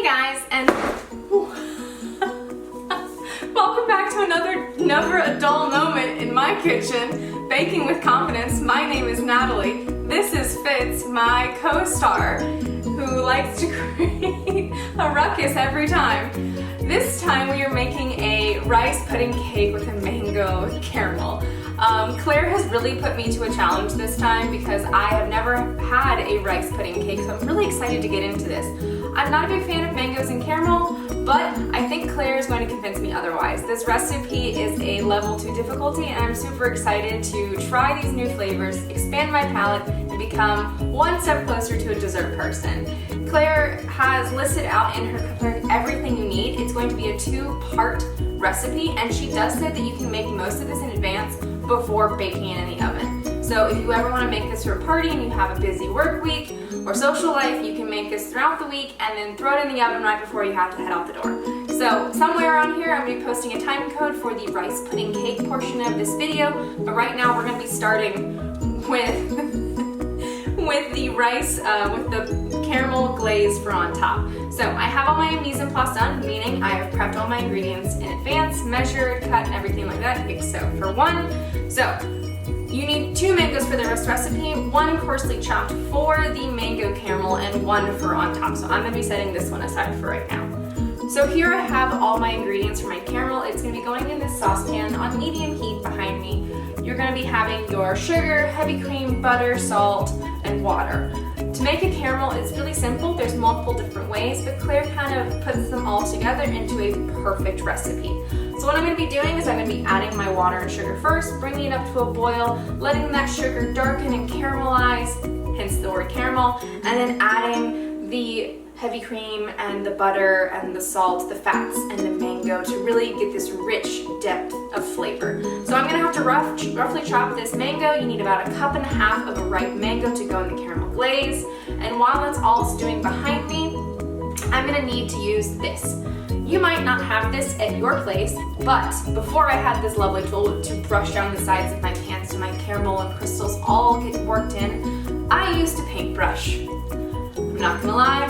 guys, and welcome back to another never a dull moment in my kitchen, baking with confidence. My name is Natalie. This is Fitz, my co-star, who likes to create a ruckus every time. This time we are making a rice pudding cake with a mango caramel. Claire has really put me to a challenge this time because I have never had a rice pudding cake, so I'm really excited to get into this. I'm not a big fan of mangoes and caramel, but I think Claire is going to convince me otherwise. This recipe is a level 2 difficulty, and I'm super excited to try these new flavors, expand my palate, and become one step closer to a dessert person. Claire has listed out in her cookbook everything you need. It's going to be a 2-part recipe, and she does say that you can make most of this in advance before baking it in the oven. So if you ever want to make this for a party and you have a busy work week or social life, you can make this throughout the week and then throw it in the oven right before you have to head out the door. So somewhere around here I'm going to be posting a time code for the rice pudding cake portion of this video, but right now we're going to be starting with the rice with the caramel glaze for on top. So I have all my mise en place done, meaning I have prepped all my ingredients in advance, measured, cut, and everything like that, except for one. So you need 2 mangoes for this recipe, 1 coarsely chopped for the mango caramel, and 1 for on top. So I'm going to be setting this one aside for right now. So here I have all my ingredients for my caramel. It's going to be going in this saucepan on medium heat behind me. You're going to be having your sugar, heavy cream, butter, salt, and water. To make a caramel, it's really simple. There's multiple different ways, but Claire kind of puts them all together into a perfect recipe. So what I'm going to be doing is I'm going to be adding my water and sugar first, bringing it up to a boil, letting that sugar darken and caramelize, hence the word caramel, and then adding the heavy cream and the butter and the salt, the fats, and the mango to really get this rich depth of flavor. So I'm going to have to roughly chop this mango. You need about 1.5 cups of a ripe mango to go in the caramel glaze. And while that's all stewing behind me, I'm going to need to use this. You might not have this at your place, but before I had this lovely tool to brush down the sides of my pan so my caramel and crystals all get worked in, I used a paintbrush. I'm not gonna lie,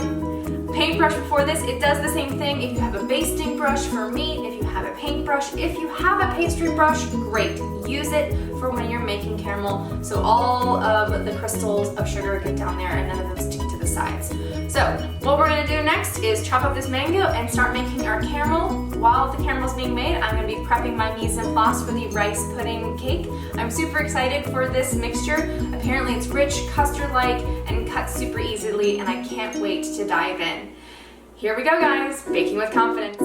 paintbrush before this, it does the same thing. If you have a basting brush for meat, if you have a paintbrush, if you have a pastry brush, great. Use it for when you're making caramel so all of the crystals of sugar get down there and none of them stick to the sides. So what we're going to do next is chop up this mango and start making our caramel. While the caramel is being made, I'm going to be prepping my mise en place for the rice pudding cake. I'm super excited for this mixture. Apparently it's rich, custard-like, and cuts super easily, and I can't wait to dive in. Here we go, guys, baking with confidence.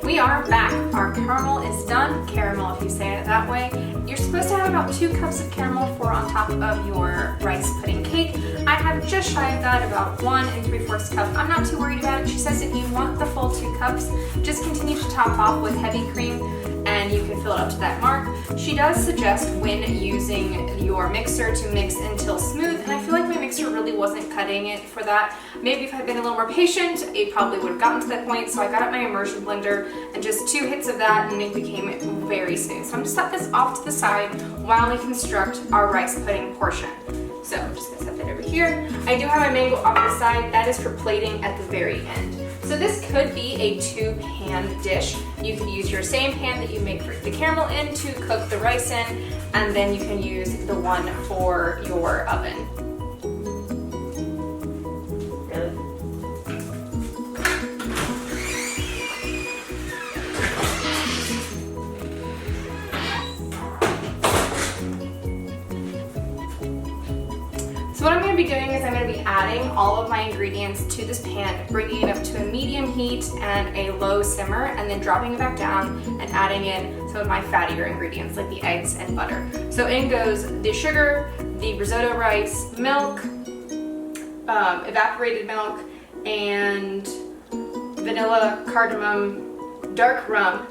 We are back. Our caramel is done. Caramel, if you say it that way. You're supposed to have about 2 cups of caramel for on top of your rice pudding cake. I have just shy of that, about 1 3/4 cup. I'm not too worried about it. She says if you want the full 2 cups, just continue to top off with heavy cream and you can fill it up to that mark. She does suggest when using your mixer to mix until smooth, and I feel like my mixer really wasn't cutting it for that. Maybe if I'd been a little more patient, it probably would have gotten to that point. So I got out my immersion blender and just 2 hits of that and it became very smooth. So I'm just set this off to the side while we construct our rice pudding portion. So I'm just gonna set that over here. I do have my mango off to the side. That is for plating at the very end. So this could be a 2-pan dish. You could use your same pan that you make for the caramel in to cook the rice in, and then you can use the one for your oven. Really? So what I'm going to be doing is I'm going to be adding all of my ingredients to this pan, bringing it up to a medium heat and a low simmer, and then dropping it back down and adding in some of my fattier ingredients like the eggs and butter. So in goes the sugar, the risotto rice, milk, evaporated milk, and vanilla, cardamom, dark rum,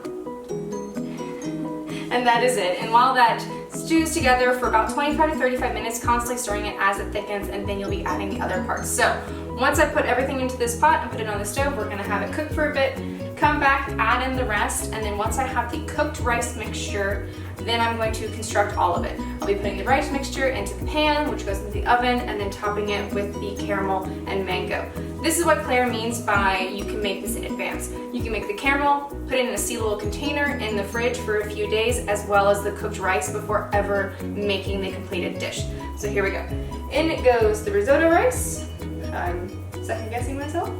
and that is it. And while that stews together for about 25 to 35 minutes, constantly stirring it as it thickens, and then you'll be adding the other parts. So once I put everything into this pot and put it on the stove, we're gonna have it cook for a bit, come back, add in the rest, and then once I have the cooked rice mixture, then I'm going to construct all of it. I'll be putting the rice mixture into the pan, which goes into the oven, and then topping it with the caramel and mango. This is what Claire means by you can make this in advance. You can make the caramel, put it in a sealable container in the fridge for a few days, as well as the cooked rice before ever making the completed dish. So here we go. In it goes the risotto rice. I'm second guessing myself.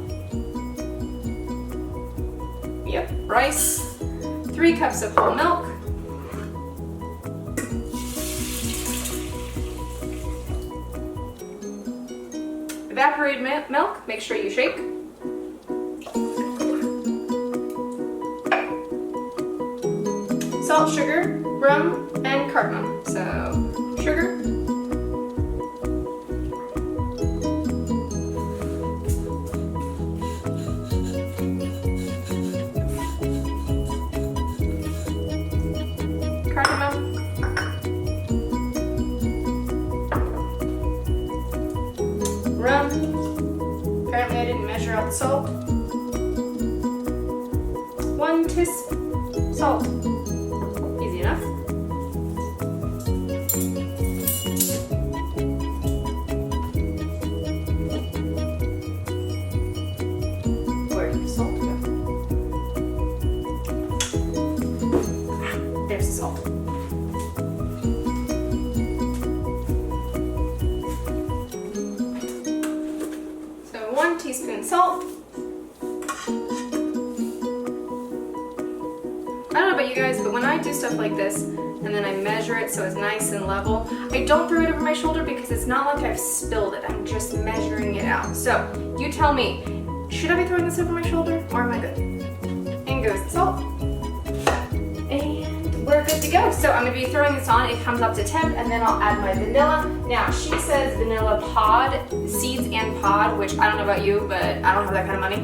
Yep, rice, 3 cups of whole milk, evaporated milk, make sure you shake. Salt, sugar, rum, and cardamom. So, sugar, cardamom, rum. Apparently I didn't measure out the salt. 1 teaspoon salt. Easy enough. Where did the salt go? There's the salt. So 1 teaspoon salt. I don't know about you guys, but when I do stuff like this and then I measure it so it's nice and level, I don't throw it over my shoulder because it's not like I've spilled it. I'm just measuring it out. So you tell me, should I be throwing this over my shoulder or am I good? In goes the salt. And we're good to go. So I'm going to be throwing this on. It comes up to temp, and then I'll add my vanilla. Now she says vanilla pod, seeds and pod, which I don't know about you, but I don't have that kind of money.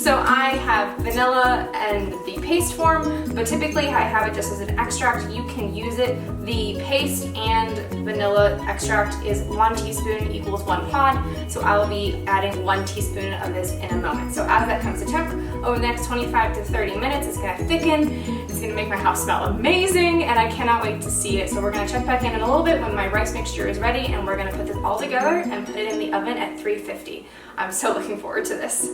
So I have vanilla and the paste form, but typically I have it just as an extract. You can use it. The paste and vanilla extract is 1 teaspoon equals 1 pod. So I will be adding 1 teaspoon of this in a moment. So as that comes to temp, over the next 25 to 30 minutes, it's gonna thicken. It's gonna make my house smell amazing, and I cannot wait to see it. So we're gonna check back in a little bit when my rice mixture is ready, and we're gonna put this all together and put it in the oven at 350. I'm so looking forward to this.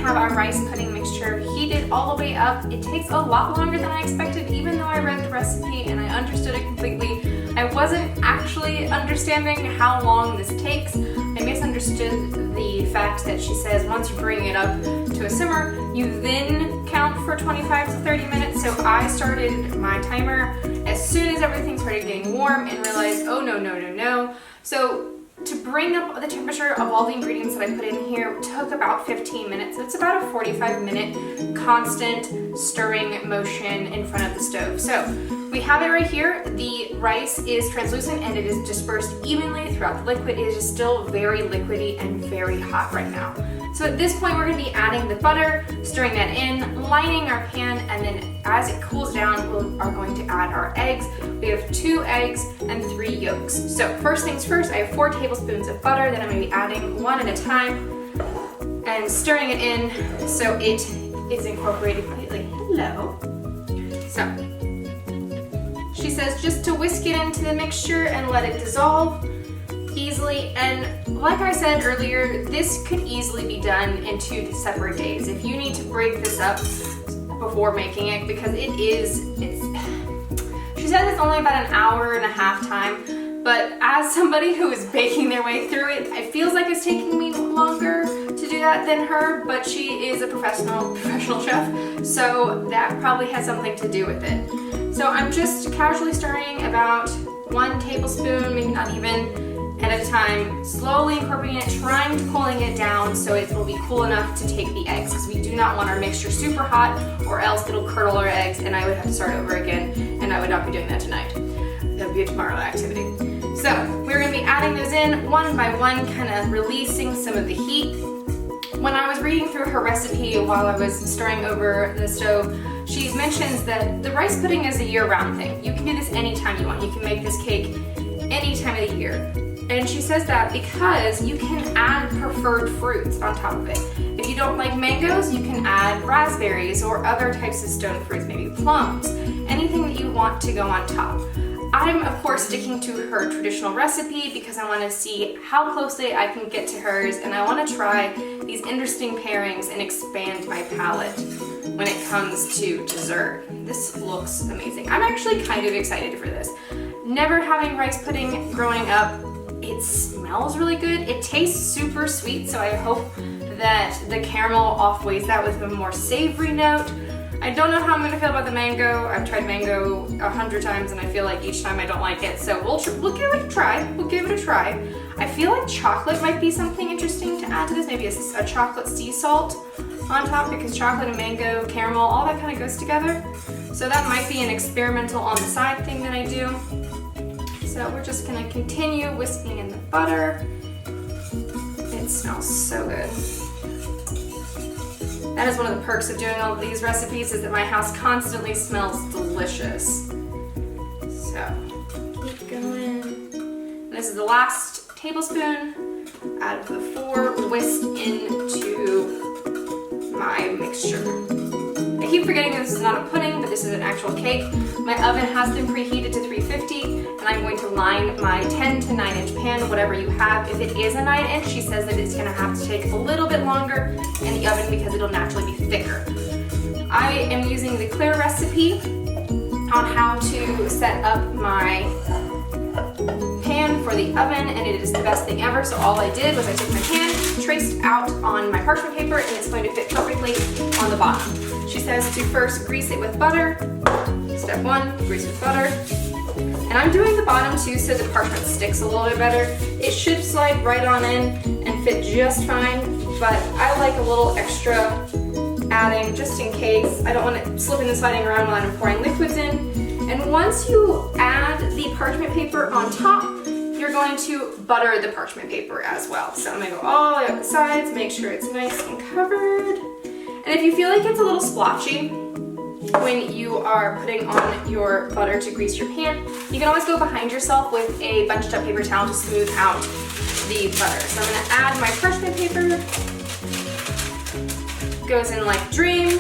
have our rice pudding mixture heated all the way up. It takes a lot longer than I expected, even though I read the recipe and I understood it completely. I wasn't actually understanding how long this takes. I misunderstood the fact that she says once you bring it up to a simmer, you then count for 25 to 30 minutes. So I started my timer as soon as everything started getting warm and realized, oh no, no, no, no. So to bring up the temperature of all the ingredients that I put in here took about 15 minutes. So it's about a 45-minute constant stirring motion in front of the stove. So we have it right here. The rice is translucent and it is dispersed evenly throughout the liquid. It is still very liquidy and very hot right now. So at this point, we're going to be adding the butter, stirring that in, lining our pan, and then as it cools down, we are going to add our eggs. We have 2 eggs and 3 yolks. So first things first, I have 4 tablespoons of butter that I'm going to be adding one at a time and stirring it in so it is incorporated completely. Hello. So she says just to whisk it into the mixture and let it dissolve easily. And like I said earlier, this could easily be done in 2 separate days if you need to break this up before making it, because she says it's only about an hour and a half time, but as somebody who is baking their way through it, it feels like it's taking me longer to do that than her, but she is a professional chef, so that probably has something to do with it. So I'm just casually stirring about 1 tablespoon, maybe not even, at a time, slowly incorporating it, trying to cooling it down so it will be cool enough to take the eggs, because we do not want our mixture super hot or else it'll curdle our eggs and I would have to start over again, and I would not be doing that tonight. That would be a tomorrow activity. So we're going to be adding those in one by one, kind of releasing some of the heat. When I was reading through her recipe while I was stirring over the stove, she mentions that the rice pudding is a year-round thing. You can do this anytime you want. You can make this cake any time of the year. And she says that because you can add preferred fruits on top of it. If you don't like mangoes, you can add raspberries or other types of stone fruits, maybe plums, anything that you want to go on top. I'm of course sticking to her traditional recipe because I want to see how closely I can get to hers, and I want to try these interesting pairings and expand my palette when it comes to dessert. This looks amazing. I'm actually kind of excited for this. Never having rice pudding growing up, it smells really good. It tastes super sweet, so I hope that the caramel offweighs that with a more savory note. I don't know how I'm gonna feel about the mango. I've tried mango 100 times and I feel like each time I don't like it, so we'll give it a try. We'll give it a try. I feel like chocolate might be something interesting to add to this. Maybe a chocolate sea salt on top, because chocolate and mango, caramel, all that kind of goes together. So that might be an experimental on the side thing that I do. So we're just gonna continue whisking in the butter. It smells so good. That is one of the perks of doing all of these recipes, is that my house constantly smells delicious. So keep going. And this is the last tablespoon out of the 4 whisked into my mixture. I keep forgetting that this is not a pudding, but this is an actual cake. My oven has been preheated to 350, and I'm going to line my 10 to 9 inch pan, whatever you have. If it is a 9 inch, she says that it's gonna have to take a little bit longer in the oven because it'll naturally be thicker. I am using the Claire recipe on how to set up my pan for the oven, and it is the best thing ever. So all I did was I took my pan, traced out on my parchment paper, and it's going to fit perfectly on the bottom. She says to first grease it with butter. Step 1, grease with butter. And I'm doing the bottom too so the parchment sticks a little bit better. It should slide right on in and fit just fine, but I like a little extra adding just in case. I don't want it slipping and sliding around while I'm pouring liquids in. And once you add the parchment paper on top, you're going to butter the parchment paper as well. So I'm gonna go all the way up the sides, make sure it's nice and covered. And if you feel like it's a little splotchy when you are putting on your butter to grease your pan, you can always go behind yourself with a bunched up paper towel to smooth out the butter. So I'm gonna add my parchment paper. Goes in like dream.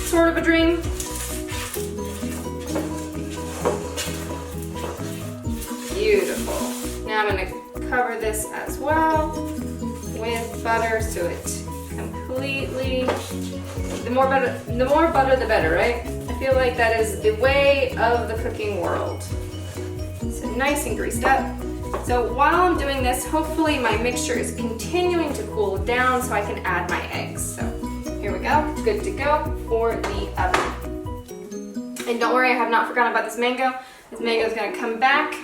Sort of a dream. Beautiful. Now I'm gonna cover this as well with butter so it completely, the more butter the better, right? I feel like that is the way of the cooking world. So nice and greased up. So while I'm doing this, hopefully my mixture is continuing to cool down so I can add my eggs. So here we go, good to go for the oven. And don't worry, I have not forgotten about this mango. This mango is gonna come back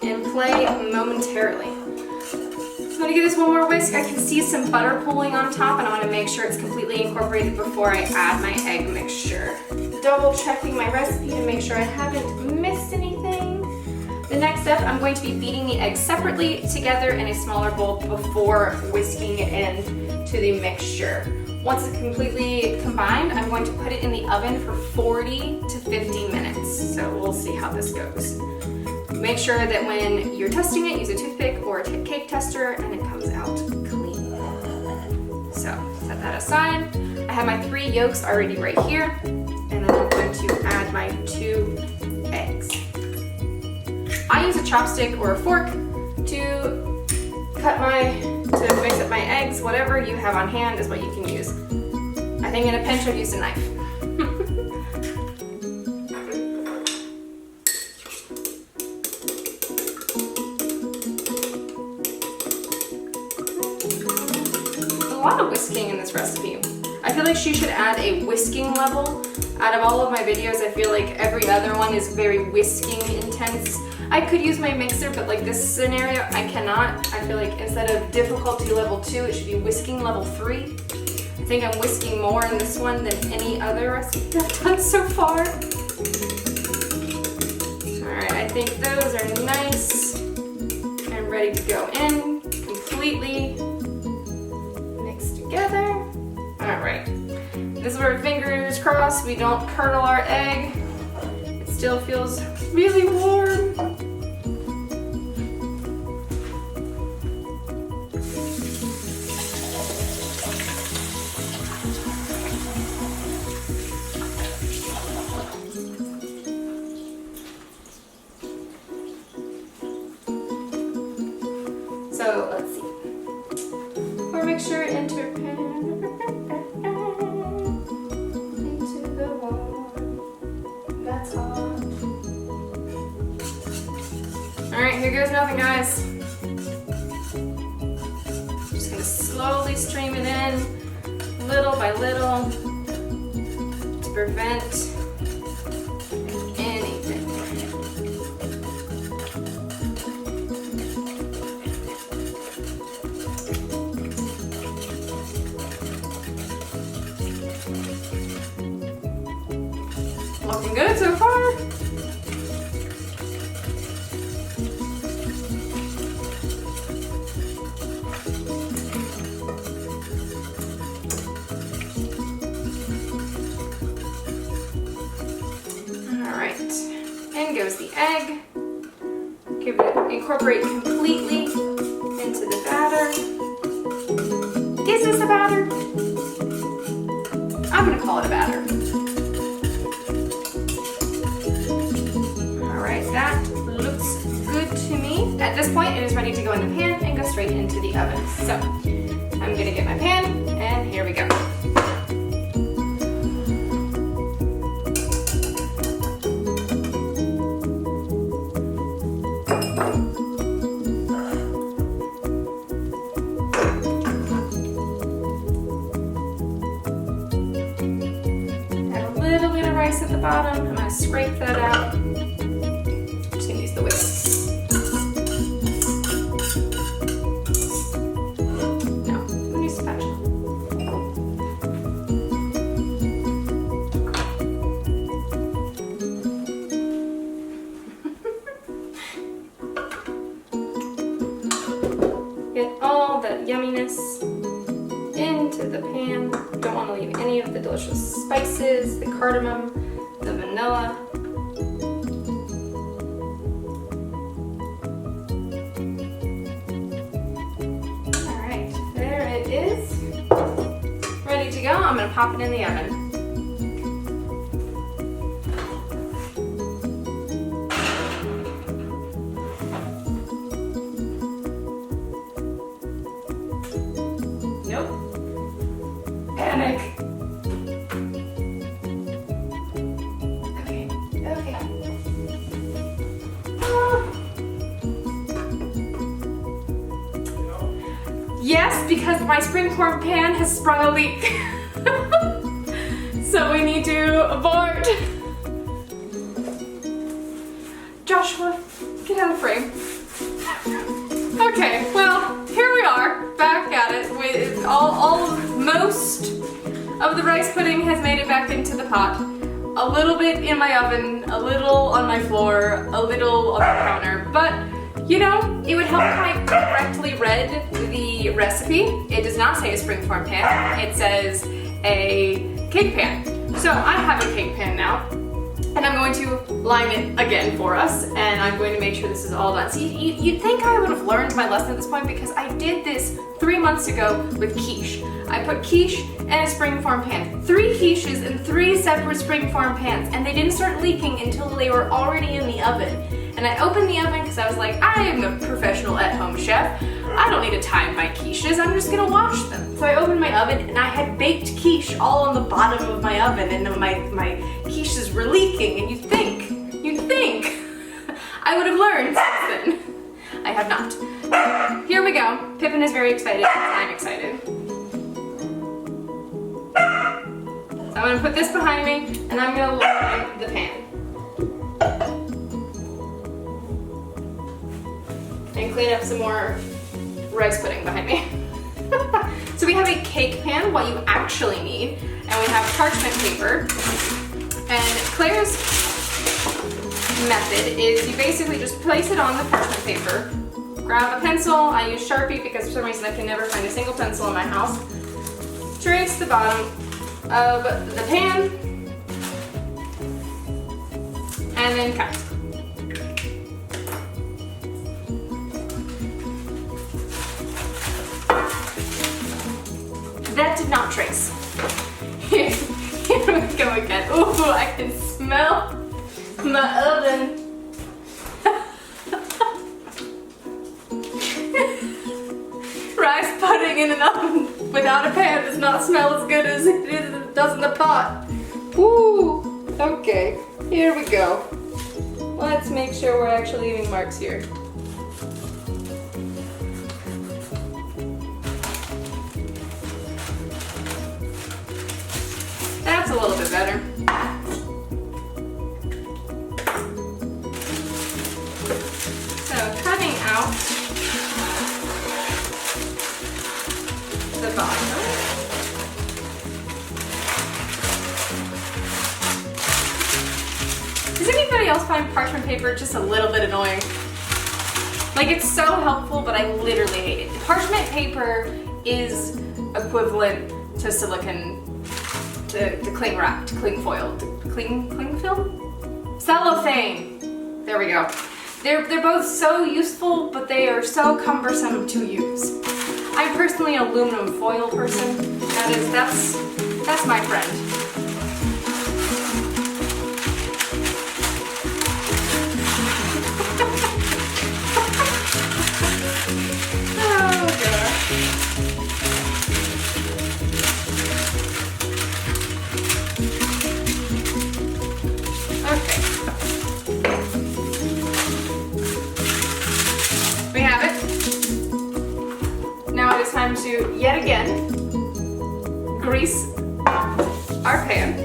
and play momentarily. I'm gonna give this one more whisk. I can see some butter pooling on top and I wanna make sure it's completely incorporated before I add my egg mixture. Double checking my recipe to make sure I haven't missed anything. The next step, I'm going to be beating the eggs separately together in a smaller bowl before whisking it into the mixture. Once it's completely combined, I'm going to put it in the oven for 40 to 50 minutes. So we'll see how this goes. Make sure that when you're testing it, use a toothpick or a cake tester and it comes out clean. So set that aside. I have my 3 yolks already right here. And then I'm going to add my 2 eggs. I use a chopstick or a fork to mix up my eggs. Whatever you have on hand is what you can use. I think in a pinch I've used a knife. A lot of whisking in this recipe. I feel like she should add a whisking level. Out of all of my videos, I feel like every other one is very whisking intense. I could use my mixer, but like this scenario, I cannot. I feel like instead of difficulty level 2, it should be whisking level 3. I think I'm whisking more in this one than any other recipe I've done so far. Alright, I think those are nice and ready to go in, completely mixed together. Alright, this is where fingers crossed we don't curdle our egg. It still feels really warm. So let's see. Pour mixture into a pan. Into the water. That's hot. Alright, here goes nothing, guys. Just gonna slowly stream it in, little by little, to prevent anything. Looking good so far. Alright, in goes the egg. Incorporate completely into the batter. Is this a batter? I'm gonna call it a batter. Alright, that looks good to me. At this point, it is ready to go in the pan and go straight into the oven. So, I'm gonna get my pan, and here we go. Rice at the bottom. I'm going to scrape that out. I'm just going to use the whisk. No, I'm going to use a spatula. Get all that yumminess into the pan. Don't want to leave any of the delicious spices, the cardamom, the vanilla. Alright, there it is. Ready to go. I'm going to pop it in the oven. Yes, because my springform pan has sprung a leak. So we need to abort. Joshua, get out of frame. Okay, well, here we are, back at it with most of the rice pudding has made it back into the pot. A little bit in my oven, a little on my floor, a little on the counter, but you know, it would help if I correctly read the recipe. It does not say a springform pan, it says a cake pan. So I have a cake pan now, and I'm going to line it again for us, and I'm going to make sure this is all done. See, you'd think I would have learned my lesson at this point because I did this 3 months ago with quiche. I put quiche in a springform pan. 3 quiches in 3 separate springform pans, and they didn't start leaking until they were already in the oven. And I opened the oven because I was like, I am a professional at-home chef. I don't need to time my quiches, I'm just gonna wash them. So I opened my oven and I had baked quiche all on the bottom of my oven, and my quiches were leaking, and you'd think I would have learned something. I have not. Here we go. Pippin is very excited. I'm excited. So I'm gonna put this behind me and I'm gonna line the pan. And clean up some more rice pudding behind me. So we have a cake pan, what you actually need, and we have parchment paper. And Claire's method is you basically just place it on the parchment paper, grab a pencil. I use Sharpie because for some reason I can never find a single pencil in my house. Trace the bottom of the pan, and then cut. That did not trace. Here we go again. Ooh, I can smell my oven. Rice pudding in an oven without a pan does not smell as good as it does in the pot. Woo! Okay, here we go. Let's make sure we're actually leaving marks here. That's a little bit better. So cutting out the bottom. Does anybody else find parchment paper just a little bit annoying? Like, it's so helpful, but I literally hate it. Parchment paper is equivalent to silicone, to cling wrap, to cling foil, to cling film? Cellophane! There we go. They're both so useful, but they are so cumbersome to use. I'm personally an aluminum foil person. That's my friend. Time to yet again grease our pan.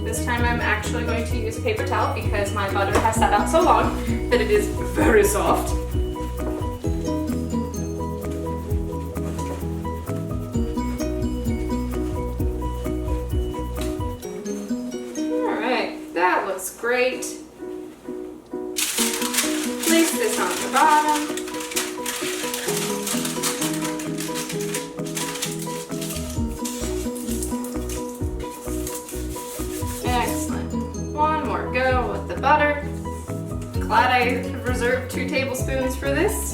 This time I'm actually going to use a paper towel because my butter has sat out so long that it is very soft. Alright, that looks great. Place this on the bottom. Excellent. One more go with the butter. Glad I reserved 2 tablespoons for this.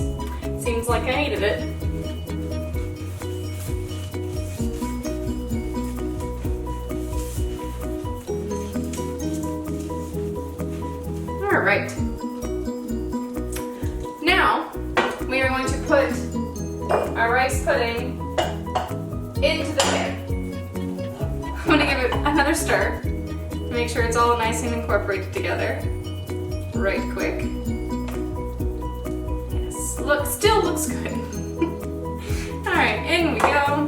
Seems like I needed it. All right. Now, we are going to put our rice pudding into the pan. I'm going to give it another stir to make sure it's all nice and incorporated together. Right quick. Yes. still looks good. All right, in we go.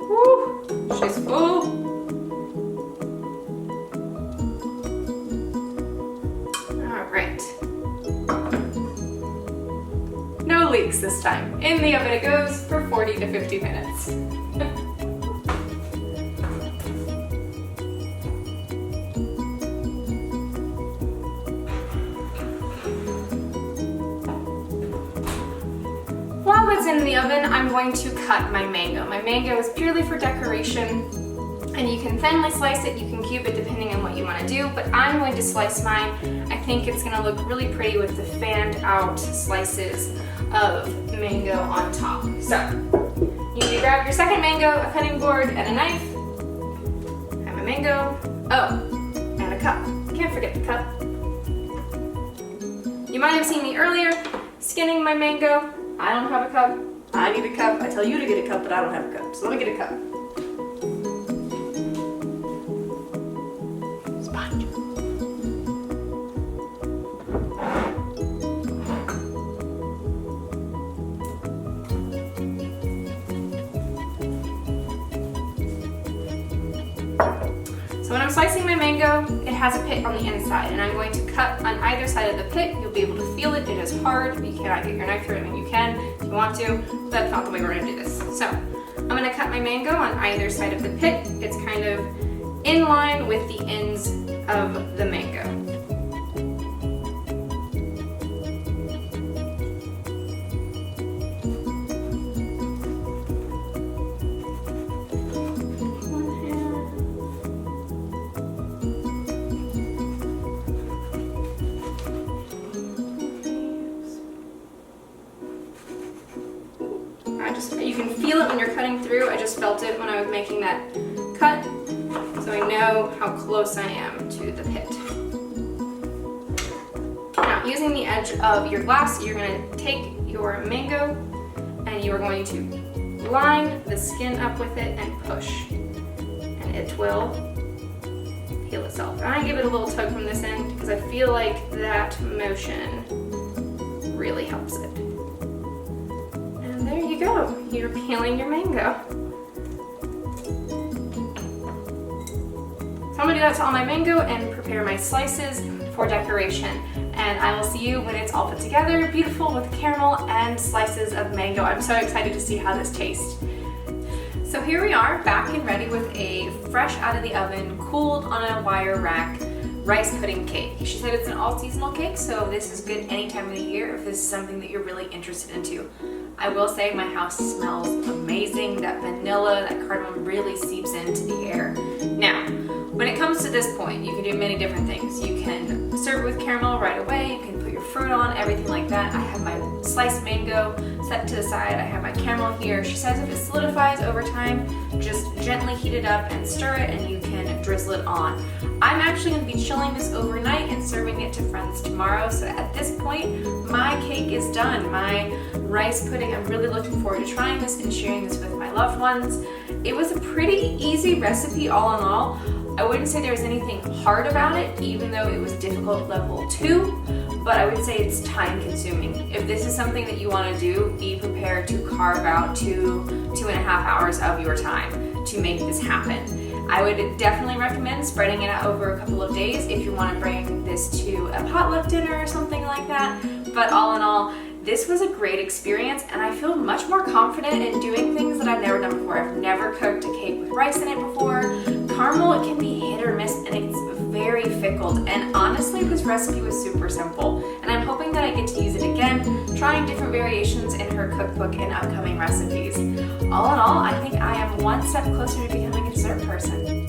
Woo, she's full. No leaks this time. In the oven it goes for 40 to 50 minutes. While it's in the oven, I'm going to cut my mango. My mango is purely for decoration, and you can thinly slice it, you can cube it depending on what you want to do, but I'm going to slice mine. I think it's going to look really pretty with the fanned out slices of mango on top. So, you need to grab your second mango, a cutting board, and a knife. Have a mango. Oh, and a cup. Can't forget the cup. You might have seen me earlier skinning my mango. I don't have a cup. I need a cup. I tell you to get a cup, but I don't have a cup. So let me get a cup. Sponge. So when I'm slicing my mango, it has a pit on the inside, and I'm going to cut on either side of the pit. You'll be able to feel it. It is hard. You cannot get your knife through it. I mean, you can if you want to, but that's not the way we're going to do this. So I'm going to cut my mango on either side of the pit. It's kind of in line with the ends of the mango. You can feel it when you're cutting through. I just felt it when I was making that cut, so I know how close I am to the pit. Now, using the edge of your glass, you're going to take your mango and you are going to line the skin up with it and push, and it will peel itself. And I give it a little tug from this end because I feel like that motion really helps it. There you go, you're peeling your mango. So I'm gonna do that to all my mango and prepare my slices for decoration. And I will see you when it's all put together, beautiful with caramel and slices of mango. I'm so excited to see how this tastes. So here we are, back and ready with a fresh out of the oven, cooled on a wire rack rice pudding cake. She said it's an all seasonal cake, so this is good any time of the year if this is something that you're really interested into. I will say my house smells amazing. That vanilla, that cardamom really seeps into the air. Now, when it comes to this point, you can do many different things. You can serve it with caramel right away, you can put your fruit on, everything like that. I have my sliced mango set to the side, I have my caramel here. She says if it solidifies over time, just gently heat it up and stir it and you can drizzle it on. I'm actually going to be chilling this overnight and serving it to friends tomorrow, so at this point, my cake is done. My rice pudding, I'm really looking forward to trying this and sharing this with my loved ones. It was a pretty easy recipe all in all. I wouldn't say there was anything hard about it, even though it was difficult level 2, but I would say it's time consuming. If this is something that you want to do, be prepared to carve out 2.5 hours of your time to make this happen. I would definitely recommend spreading it out over a couple of days if you want to bring this to a potluck dinner or something like that, but all in all, this was a great experience and I feel much more confident in doing things that I've never done before. I've never cooked a cake with rice in it before. Caramel, it can be hit or miss and it's very fickle, and honestly this recipe was super simple and I'm hoping that I get to use it again, trying different variations in her cookbook and upcoming recipes. All in all, I think I am one step closer to becoming a dessert person.